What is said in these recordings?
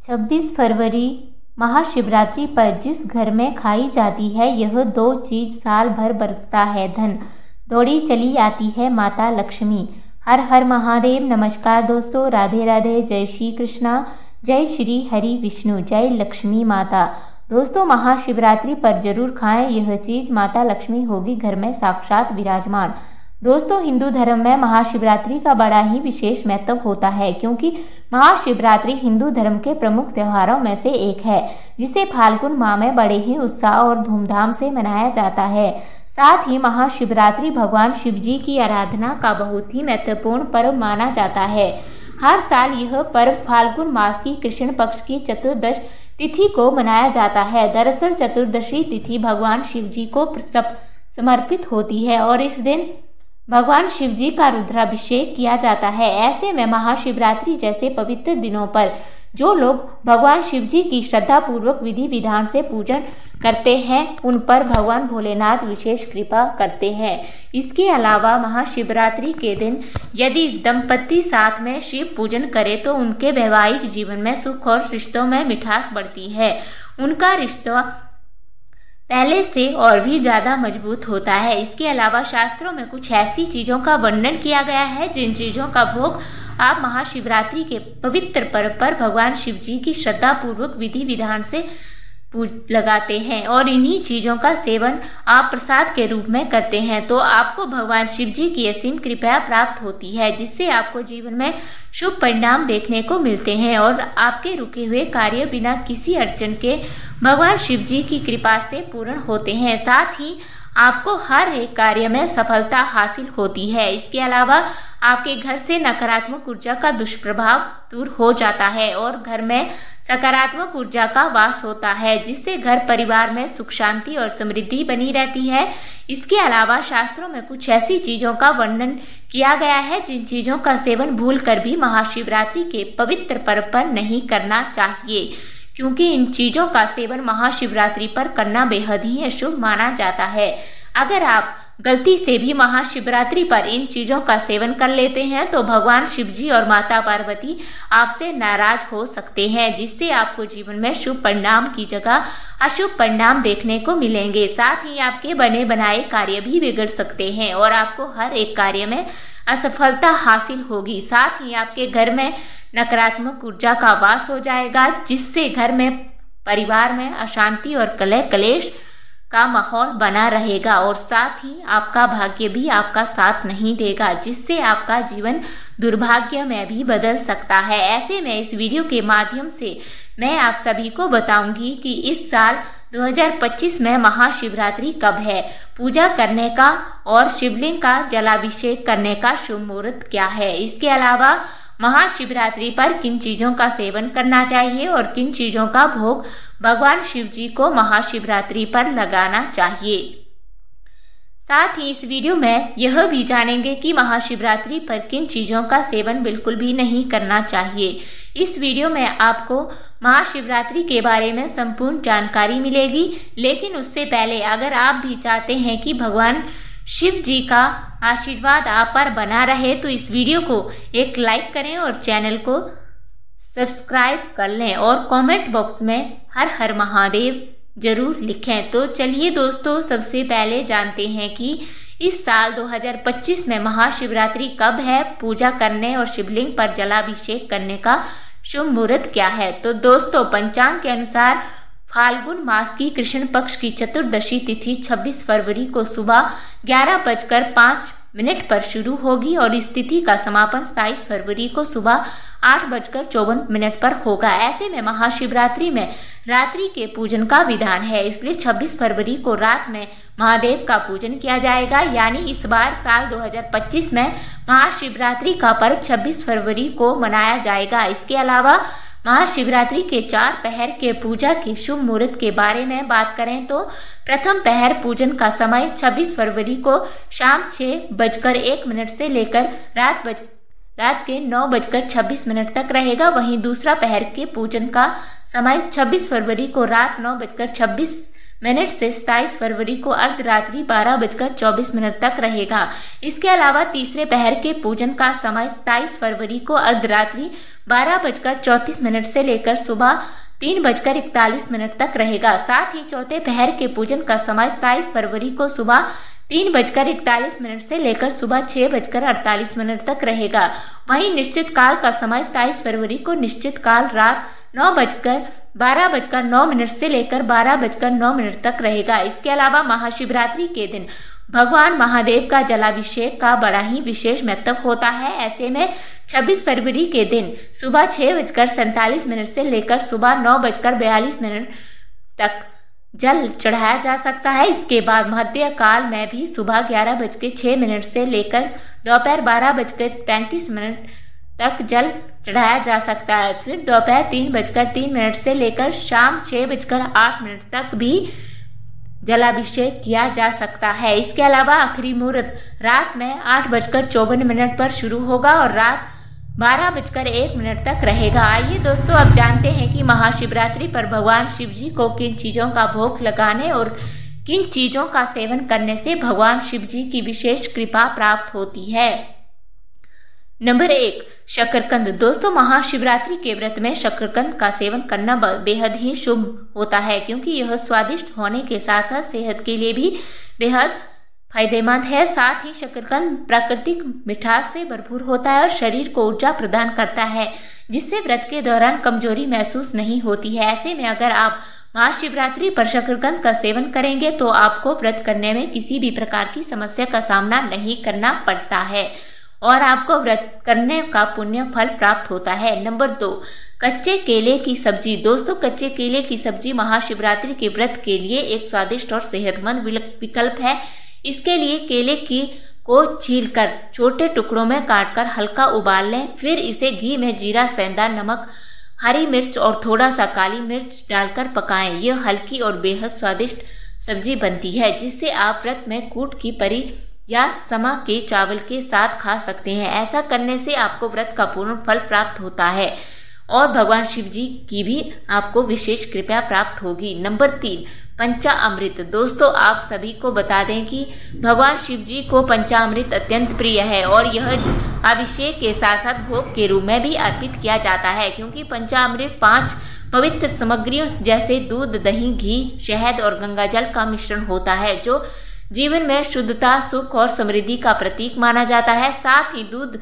26 फरवरी महाशिवरात्रि पर जिस घर में खाई जाती है यह दो चीज साल भर बरसता है धन, दौड़ी चली आती है माता लक्ष्मी। हर हर महादेव। नमस्कार दोस्तों, राधे राधे, जय श्री कृष्णा, जय श्री हरि विष्णु, जय लक्ष्मी माता। दोस्तों, महाशिवरात्रि पर जरूर खाएं यह चीज, माता लक्ष्मी होगी घर में साक्षात विराजमान। दोस्तों, हिंदू धर्म में महाशिवरात्रि का बड़ा ही विशेष महत्व होता है क्योंकि महाशिवरात्रि हिंदू धर्म के प्रमुख त्योहारों में से एक है जिसे फाल्गुन माह में बड़े ही उत्साह और धूमधाम से मनाया जाता है। साथ ही महाशिवरात्रि भगवान शिव जी की आराधना का बहुत ही महत्वपूर्ण पर्व माना जाता है। हर साल यह पर्व फाल्गुन मास की कृष्ण पक्ष की चतुर्दश तिथि को मनाया जाता है। दरअसल चतुर्दशी तिथि भगवान शिव जी को समर्पित होती है और इस दिन भगवान शिव जी का रुद्राभिषेक किया जाता है। ऐसे में महाशिवरात्रि जैसे पवित्र दिनों पर जो लोग भगवान शिव जी की श्रद्धा पूर्वक विधि विधान से पूजन करते हैं उन पर भगवान भोलेनाथ विशेष कृपा करते हैं। इसके अलावा महाशिवरात्रि के दिन यदि दंपति साथ में शिव पूजन करें तो उनके वैवाहिक जीवन में सुख और रिश्तों में मिठास बढ़ती है। उनका रिश्ता पहले से और भी ज्यादा मजबूत होता है। इसके अलावा शास्त्रों में कुछ ऐसी चीजों का वर्णन किया गया है जिन चीजों का भोग आप महाशिवरात्रि के पवित्र पर्व पर भगवान शिव जी की श्रद्धा पूर्वक विधि विधान से लगाते हैं और इन्हीं चीजों का सेवन आप प्रसाद के रूप में करते हैं तो आपको भगवान शिव जी की असीम कृपा प्राप्त होती है जिससे आपको जीवन में शुभ परिणाम देखने को मिलते हैं और आपके रुके हुए कार्य बिना किसी अड़चन के भगवान शिव जी की कृपा से पूर्ण होते हैं। साथ ही आपको हर एक कार्य में सफलता हासिल होती है। इसके अलावा आपके घर से नकारात्मक ऊर्जा का दुष्प्रभाव दूर हो जाता है और घर में सकारात्मक ऊर्जा का वास होता है जिससे घर परिवार में सुख शांति और समृद्धि बनी रहती है। इसके अलावा शास्त्रों में कुछ ऐसी चीजों का वर्णन किया गया है जिन चीजों का सेवन भूलकर भी महाशिवरात्रि के पवित्र पर्व पर नहीं करना चाहिए क्योंकि इन चीजों का सेवन महाशिवरात्रि पर करना बेहद ही अशुभ माना जाता है। अगर आप गलती से भी महाशिवरात्रि पर इन चीजों का सेवन कर लेते हैं तो भगवान शिव जी और माता पार्वती आपसे नाराज हो सकते हैं जिससे आपको जीवन में शुभ परिणाम की जगह अशुभ परिणाम देखने को मिलेंगे। साथ ही आपके बने बनाए कार्य भी बिगड़ सकते हैं और आपको हर एक कार्य में असफलता हासिल होगी। साथ ही आपके घर में नकारात्मक ऊर्जा का वास हो जाएगा जिससे घर में परिवार में अशांति और कलह कलेश का माहौल बना रहेगा और साथ ही आपका भाग्य भी आपका साथ नहीं देगा जिससे आपका जीवन दुर्भाग्य में भी बदल सकता है। ऐसे में इस वीडियो के माध्यम से मैं आप सभी को बताऊंगी कि इस साल 2025 में महाशिवरात्रि कब है, पूजा करने का और शिवलिंग का जलाभिषेक करने का शुभ मुहूर्त क्या है। इसके अलावा महाशिवरात्रि पर किन चीजों का सेवन करना चाहिए और किन चीजों का भोग भगवान शिव जी को महाशिवरात्रि पर लगाना चाहिए। साथ ही इस वीडियो में यह भी जानेंगे कि महाशिवरात्रि पर किन चीजों का सेवन बिल्कुल भी नहीं करना चाहिए। इस वीडियो में आपको महाशिवरात्रि के बारे में संपूर्ण जानकारी मिलेगी, लेकिन उससे पहले अगर आप भी चाहते हैं कि भगवान शिव जी का आशीर्वाद आप पर बना रहे तो इस वीडियो को एक लाइक करें और चैनल को सब्सक्राइब कर लें और कमेंट बॉक्स में हर हर महादेव जरूर लिखें। तो चलिए दोस्तों, सबसे पहले जानते हैं कि इस साल 2025 में महाशिवरात्रि कब है, पूजा करने और शिवलिंग पर जलाभिषेक करने का शुभ मुहूर्त क्या है। तो दोस्तों, पंचांग के अनुसार फाल्गुन मास की कृष्ण पक्ष की चतुर्दशी तिथि 26 फरवरी को सुबह 11:05 पर शुरू होगी और इस तिथि का समापन 27 फरवरी को सुबह 8:54 पर होगा। ऐसे में महाशिवरात्रि में रात्रि के पूजन का विधान है, इसलिए 26 फरवरी को रात में महादेव का पूजन किया जाएगा। यानी इस बार साल 2025 में महाशिवरात्रि का पर्व 26 फरवरी को मनाया जाएगा। इसके अलावा महाशिवरात्रि के 4 पहर के पूजा के शुभ मुहूर्त के बारे में बात करें तो प्रथम पहर पूजन का समय 26 फरवरी को शाम 6:01 से लेकर रात के 9:26 तक रहेगा। वहीं दूसरा पहर के पूजन का समय 26 फरवरी को रात 9:26 से 27 फरवरी को अर्धरात्रि 12:24 तक रहेगा। इसके अलावा तीसरे पहर के पूजन का समय 27 फरवरी को अर्धरात्रि 12:34 से लेकर सुबह 3:41 तक रहेगा। साथ ही चौथे पहर के पूजन का समय 27 फरवरी को सुबह 3:41 से लेकर सुबह 6:48 तक रहेगा। वहीं निश्चित काल का समय 27 फरवरी को निश्चित काल रात 12:09 से लेकर 12:09 तक रहेगा। इसके अलावा महाशिवरात्रि के दिन भगवान महादेव का जलाभिषेक का बड़ा ही विशेष महत्व होता है। ऐसे में 26 फरवरी के दिन सुबह 6:47 से लेकर सुबह 9:42 तक जल चढ़ाया जा सकता है। इसके बाद मध्य काल में भी सुबह 11:06 से लेकर दोपहर 12:35 तक जल चढ़ाया जा सकता है। फिर दोपहर 3:03 से लेकर शाम 6:08 तक भी जलाभिषेक किया जा सकता है। इसके अलावा आखिरी मुहूर्त रात में 8:54 पर शुरू होगा और रात 12:01 तक रहेगा। आइए दोस्तों, अब जानते हैं कि महाशिवरात्रि पर भगवान शिव जी को किन चीजों का भोग लगाने और किन चीजों का सेवन करने से भगवान शिव जी की विशेष कृपा प्राप्त होती है। नंबर 1, शकरकंद। दोस्तों, महाशिवरात्रि के व्रत में शकरकंद का सेवन करना बेहद ही शुभ होता है, क्योंकि यह स्वादिष्ट होने के साथ साथ सेहत के लिए भी बेहद फायदेमंद है। साथ ही शकरकंद प्राकृतिक मिठास से भरपूर होता है और शरीर को ऊर्जा प्रदान करता है, जिससे व्रत के दौरान कमजोरी महसूस नहीं होती है। ऐसे में अगर आप महाशिवरात्रि पर शकरकंद का सेवन करेंगे तो आपको व्रत करने में किसी भी प्रकार की समस्या का सामना नहीं करना पड़ता है और आपको व्रत करने का पुण्य फल प्राप्त होता है। नंबर 2, कच्चे केले की सब्जी। दोस्तों, कच्चे केले की सब्जी महाशिवरात्रि के व्रत के लिए एक स्वादिष्ट और सेहतमंद विकल्प है। इसके लिए केले को छीलकर छोटे टुकड़ों में काटकर हल्का उबाल लें। फिर इसे घी में जीरा, सेंधा नमक, हरी मिर्च और थोड़ा सा काली मिर्च डालकर पकाएं। यह हल्की और बेहद स्वादिष्ट सब्जी बनती है, जिससे आप व्रत में कूट की परी या समा के चावल के साथ खा सकते हैं। ऐसा करने से आपको व्रत का पूर्ण फल प्राप्त होता है और भगवान शिव जी की भी आपको विशेष कृपा प्राप्त होगी। नंबर 3, पंचामृत। दोस्तों, आप सभी को बता दें कि भगवान शिव जी को पंचामृत अत्यंत प्रिय है और यह अभिषेक के साथ साथ भोग के रूप में भी अर्पित किया जाता है, क्योंकि पंचामृत 5 पवित्र सामग्रियों जैसे दूध, दही, घी, शहद और गंगाजल का मिश्रण होता है, जो जीवन में शुद्धता, सुख और समृद्धि का प्रतीक माना जाता है। साथ ही दूध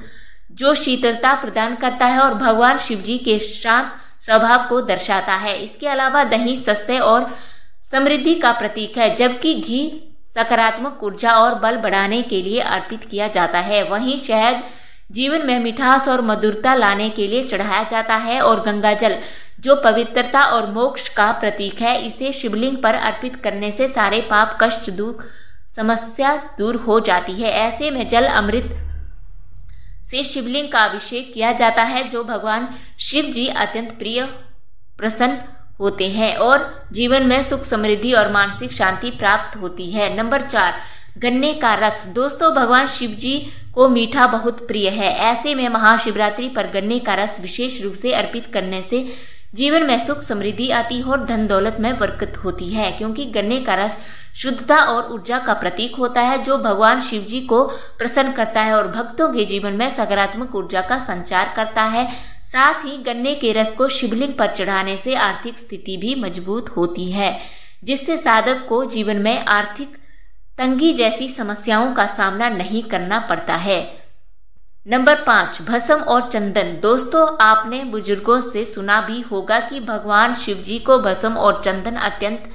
जो शीतलता प्रदान करता है और भगवान शिव जी के शांत स्वभाव को दर्शाता है। इसके अलावा दही स्वास्थ्य और समृद्धि का प्रतीक है, जबकि घी सकारात्मक ऊर्जा और बल बढ़ाने के लिए अर्पित किया जाता है। वहीं शहद जीवन में मिठास और मधुरता लाने के लिए चढ़ाया जाता है और गंगाजल जो पवित्रता और मोक्ष का प्रतीक है, इसे शिवलिंग पर अर्पित करने से सारे पाप, कष्ट, दुख, समस्या दूर हो जाती है। ऐसे में जल अमृत से शिवलिंग का अभिषेक किया जाता है, जो भगवान शिव जी अत्यंत प्रिय प्रसन्न होते हैं और जीवन में सुख, समृद्धि और मानसिक शांति प्राप्त होती है। नंबर 4, गन्ने का रस। दोस्तों, भगवान शिव जी को मीठा बहुत प्रिय है। ऐसे में महाशिवरात्रि पर गन्ने का रस विशेष रूप से अर्पित करने से जीवन में सुख, समृद्धि आती है और धन दौलत में बरकत होती है, क्योंकि गन्ने का रस शुद्धता और ऊर्जा का प्रतीक होता है, जो भगवान शिव जी को प्रसन्न करता है और भक्तों के जीवन में सकारात्मक ऊर्जा का संचार करता है। साथ ही गन्ने के रस को शिवलिंग पर चढ़ाने से आर्थिक स्थिति भी मजबूत होती है, जिससे साधक को जीवन में आर्थिक तंगी जैसी समस्याओं का सामना नहीं करना पड़ता है। नंबर 5, भस्म और चंदन। दोस्तों, आपने बुजुर्गों से सुना भी होगा कि भगवान शिव जी को भस्म और चंदन अत्यंत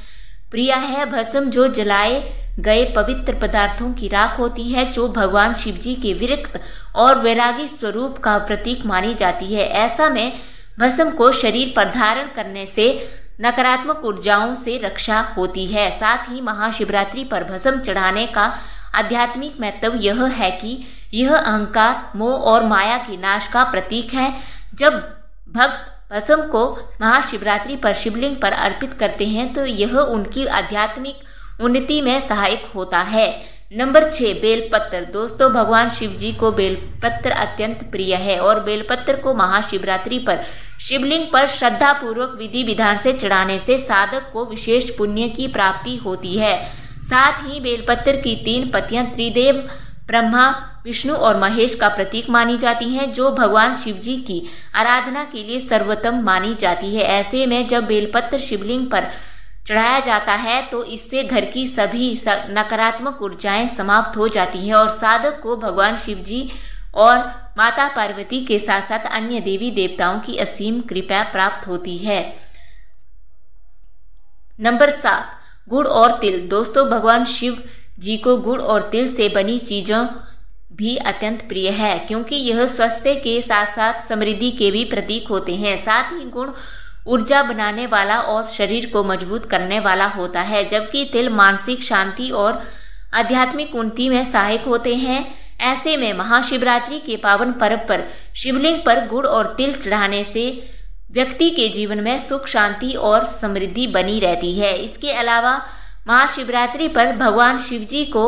प्रिय है। भस्म जो जलाए गए पवित्र पदार्थों की राख होती है, जो भगवान शिव जी के विरक्त और वैरागी स्वरूप का प्रतीक मानी जाती है। ऐसा में भस्म को शरीर पर धारण करने से नकारात्मक ऊर्जाओं से रक्षा होती है। साथ ही महाशिवरात्रि पर भस्म चढ़ाने का आध्यात्मिक महत्व यह है कि यह अहंकार, मोह और माया के नाश का प्रतीक है। जब भक्त भस्म को महाशिवरात्रि पर शिवलिंग पर अर्पित करते हैं तो यह उनकी आध्यात्मिक उन्नति में सहायक होता है। नंबर 6, बेलपत्र। दोस्तों, भगवान शिव जी को बेलपत्र अत्यंत प्रिय है और बेलपत्र को महाशिवरात्रि पर शिवलिंग पर श्रद्धा पूर्वक विधि विधान से चढ़ाने से साधक को विशेष पुण्य की प्राप्ति होती है। साथ ही बेलपत्र की 3 पत्तियां त्रिदेव ब्रह्मा, विष्णु और महेश का प्रतीक मानी जाती हैं, जो भगवान शिव जी की आराधना के लिए सर्वोत्तम मानी जाती है। ऐसे में जब बेलपत्र शिवलिंग पर चढ़ाया जाता है तो इससे घर की सभी नकारात्मक ऊर्जाएं समाप्त हो जाती हैं और साधक को भगवान शिव जी और माता पार्वती के साथ साथ अन्य देवी देवताओं की असीम कृपा प्राप्त होती है। नंबर 7, गुड़ और तिल। दोस्तों, भगवान शिव जी को गुड़ और तिल से बनी चीजों भी अत्यंत प्रिय है, क्योंकि यह स्वास्थ्य के साथ साथ समृद्धि के भी प्रतीक होते हैं। साथ ही गुड़ ऊर्जा बनाने वाला और शरीर को मजबूत करने वाला होता है, जबकि तिल मानसिक शांति और आध्यात्मिक उन्नति में सहायक होते हैं। ऐसे में महाशिवरात्रि के पावन पर्व पर शिवलिंग पर गुड़ और तिल चढ़ाने से व्यक्ति के जीवन में सुख, शांति और समृद्धि बनी रहती है। इसके अलावा महाशिवरात्रि पर भगवान शिव जी को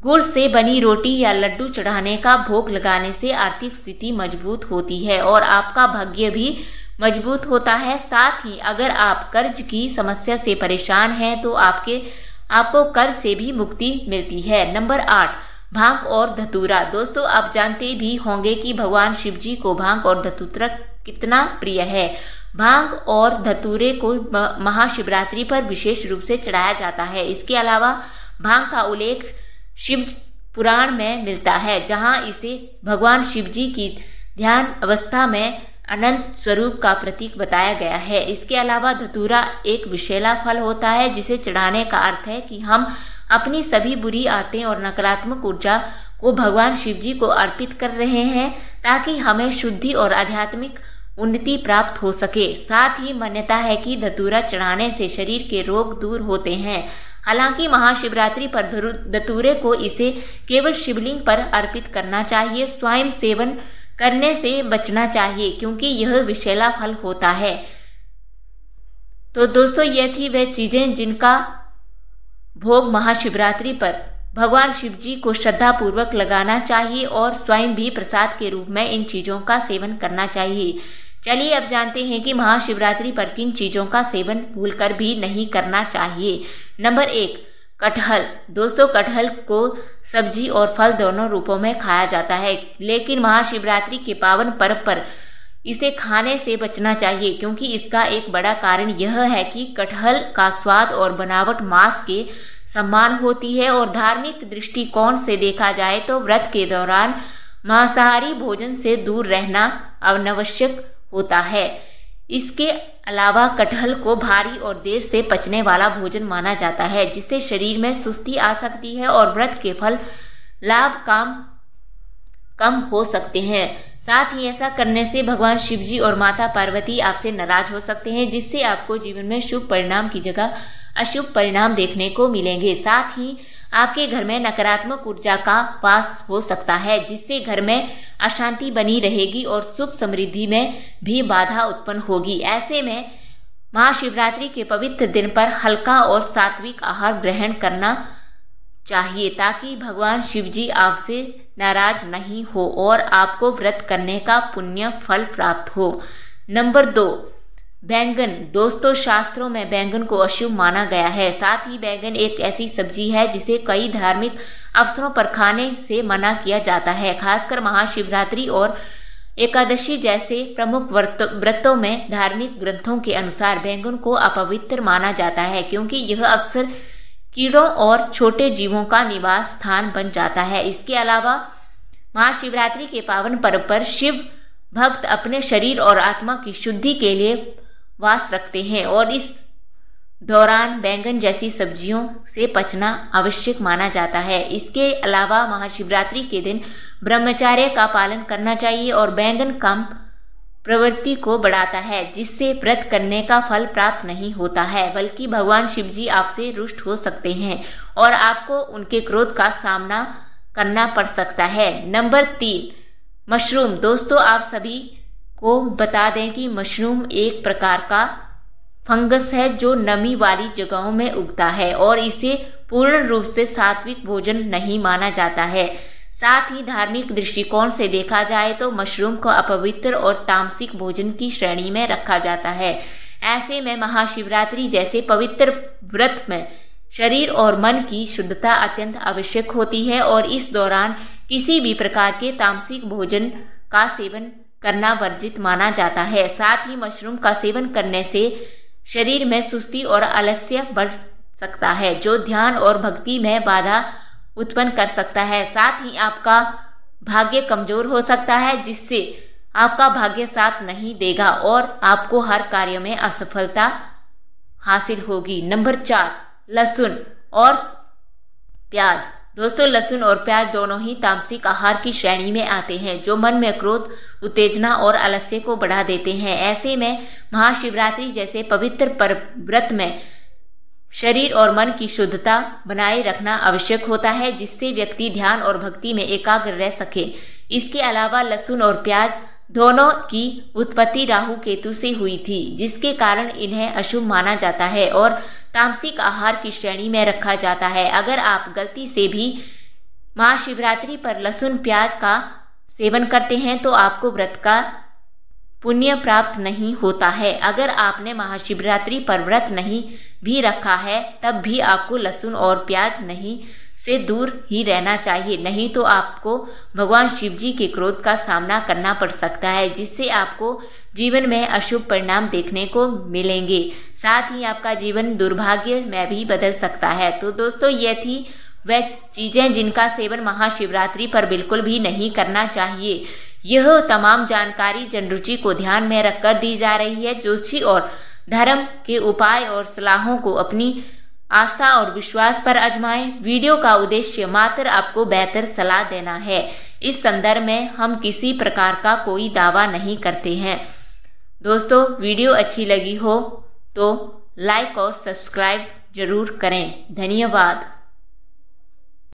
गुड़ से बनी रोटी या लड्डू चढ़ाने का भोग लगाने से आर्थिक स्थिति मजबूत होती है और आपका भाग्य भी मजबूत होता है। साथ ही अगर आप कर्ज की समस्या से परेशान हैं तो आपको कर्ज से भी मुक्ति मिलती है। नंबर 8, भांग और धतूरा। दोस्तों, आप जानते भी होंगे कि भगवान शिव जी को भांग और धतूरा कितना प्रिय है। भांग और धतूरे को महाशिवरात्रि पर विशेष रूप से चढ़ाया जाता है। इसके अलावा भांग का उल्लेख शिव पुराण में मिलता है, जहां इसे भगवान शिव जी की ध्यान अवस्था में अनंत स्वरूप का प्रतीक बताया गया है। इसके अलावा धतूरा एक विषैला फल होता है, जिसे चढ़ाने का अर्थ है कि हम अपनी सभी बुरी आदतें और नकारात्मक ऊर्जा को भगवान शिव जी को अर्पित कर रहे हैं, ताकि हमें शुद्धि और आध्यात्मिक उन्नति प्राप्त हो सके। साथ ही मान्यता है कि धतूरा चढ़ाने से शरीर के रोग दूर होते हैं। हालांकि महाशिवरात्रि पर धतूरे को इसे केवल शिवलिंग पर अर्पित करना चाहिए। स्वयं सेवन करने से बचना चाहिए, क्योंकि यह विषैला फल होता है। तो दोस्तों, ये थी वह चीजें जिनका भोग महाशिवरात्रि पर भगवान शिव जी को श्रद्धा पूर्वक लगाना चाहिए और स्वयं भी प्रसाद के रूप में इन चीजों का सेवन करना चाहिए। चलिए अब जानते हैं कि महाशिवरात्रि पर किन चीजों का सेवन भूलकर भी नहीं करना चाहिए। नंबर 1, कटहल। दोस्तों, कटहल को सब्जी और फल दोनों रूपों में खाया जाता है, लेकिन महाशिवरात्रि के पावन पर्व पर इसे खाने से बचना चाहिए, क्योंकि इसका एक बड़ा कारण यह है कि कटहल का स्वाद और बनावट मांस के समान होती है और धार्मिक दृष्टिकोण से देखा जाए तो व्रत के दौरान मांसाहारी भोजन से दूर रहना अनावश्यक होता है। इसके अलावा कटहल को भारी और देर से पचने वाला भोजन माना जाता है, जिससे शरीर में सुस्ती आ सकती है और व्रत के फल लाभ कम हो सकते हैं। साथ ही ऐसा करने से भगवान शिव जी और माता पार्वती आपसे नाराज हो सकते हैं, जिससे आपको जीवन में शुभ परिणाम की जगह अशुभ परिणाम देखने को मिलेंगे। साथ ही आपके घर में नकारात्मक ऊर्जा का वास हो सकता है, जिससे घर में अशांति बनी रहेगी और सुख समृद्धि में भी बाधा उत्पन्न होगी। ऐसे में महाशिवरात्रि के पवित्र दिन पर हल्का और सात्विक आहार ग्रहण करना चाहिए, ताकि भगवान शिव जी आपसे नाराज नहीं हो और आपको व्रत करने का पुण्य फल प्राप्त हो। नंबर 2, बैंगन। दोस्तों, शास्त्रों में बैंगन को अशुभ माना गया है। साथ ही बैंगन एक ऐसी सब्जी है जिसे कई धार्मिक अवसरों पर खाने से मना किया जाता है। खासकर महाशिवरात्रि और एकादशी जैसे प्रमुख व्रतों में धार्मिक ग्रंथों के अनुसार बैंगन को अपवित्र माना जाता है, क्योंकि यह अक्सर कीड़ों और छोटे जीवों का निवास स्थान बन जाता है। इसके अलावा महाशिवरात्रि के पावन पर्व पर शिव भक्त अपने शरीर और आत्मा की शुद्धि के लिए वास रखते हैं और इस दौरान बैंगन जैसी सब्जियों से बचना आवश्यक माना जाता है। इसके अलावा महाशिवरात्रि के दिन ब्रह्मचर्य का पालन करना चाहिए और बैंगन काम प्रवृत्ति को बढ़ाता है, जिससे व्रत करने का फल प्राप्त नहीं होता है, बल्कि भगवान शिव जी आपसे रुष्ट हो सकते हैं और आपको उनके क्रोध का सामना करना पड़ सकता है। Number 3, mushroom. दोस्तों, आप सभी को बता दें कि मशरूम एक प्रकार का फंगस है जो नमी वाली जगहों में उगता है और इसे पूर्ण रूप से सात्विक भोजन नहीं माना जाता है। साथ ही धार्मिक दृष्टिकोण से देखा जाए तो मशरूम को अपवित्र और तामसिक भोजन की श्रेणी में रखा जाता है। ऐसे में महाशिवरात्रि जैसे पवित्र व्रत में शरीर और मन की शुद्धता अत्यंत आवश्यक होती है और इस दौरान किसी भी प्रकार के तामसिक भोजन का सेवन करना वर्जित माना जाता है। साथ ही मशरूम का सेवन करने से शरीर में सुस्ती और आलस्य बढ़ सकता है, जो ध्यान और भक्ति में बाधा उत्पन्न कर सकता है। साथ ही आपका भाग्य कमजोर हो सकता है, जिससे आपका भाग्य साथ नहीं देगा और आपको हर कार्य में असफलता हासिल होगी। नंबर 4, लहसुन और प्याज। दोस्तों, लहसुन और प्याज दोनों ही तामसिक आहार की श्रेणी में आते हैं, जो मन में क्रोध, उत्तेजना और आलस्य को बढ़ा देते हैं। ऐसे में महाशिवरात्रि जैसे पवित्र व्रत में शरीर और मन की शुद्धता बनाए रखना आवश्यक होता है, जिससे व्यक्ति ध्यान और भक्ति में एकाग्र रह सके। इसके अलावा लहसुन और प्याज दोनों की उत्पत्ति राहु केतु से हुई थी, जिसके कारण इन्हें अशुभ माना जाता है और तामसिक आहार की श्रेणी में रखा जाता है। अगर आप गलती से भी महाशिवरात्रि पर लहसुन प्याज का सेवन करते हैं तो आपको व्रत का पुण्य प्राप्त नहीं होता है। अगर आपने महाशिवरात्रि पर व्रत नहीं भी रखा है तब भी आपको लहसुन और प्याज नहीं से दूर ही रहना चाहिए, नहीं तो आपको भगवान शिव जी के क्रोध का सामना करना पड़ सकता है, जिससे आपको जीवन में अशुभ परिणाम देखने को मिलेंगे। साथ ही आपका जीवन दुर्भाग्य में भी बदल सकता है। तो दोस्तों, ये थी वह चीजें जिनका सेवन महाशिवरात्रि पर बिल्कुल भी नहीं करना चाहिए। यह तमाम जानकारी जनरुचि को ध्यान में रखकर दी जा रही है। ज्योतिषी और धर्म के उपाय और सलाहों को अपनी आस्था और विश्वास पर आजमाएं। वीडियो का उद्देश्य मात्र आपको बेहतर सलाह देना है। इस संदर्भ में हम किसी प्रकार का कोई दावा नहीं करते हैं। दोस्तों, वीडियो अच्छी लगी हो तो लाइक और सब्सक्राइब जरूर करें। धन्यवाद।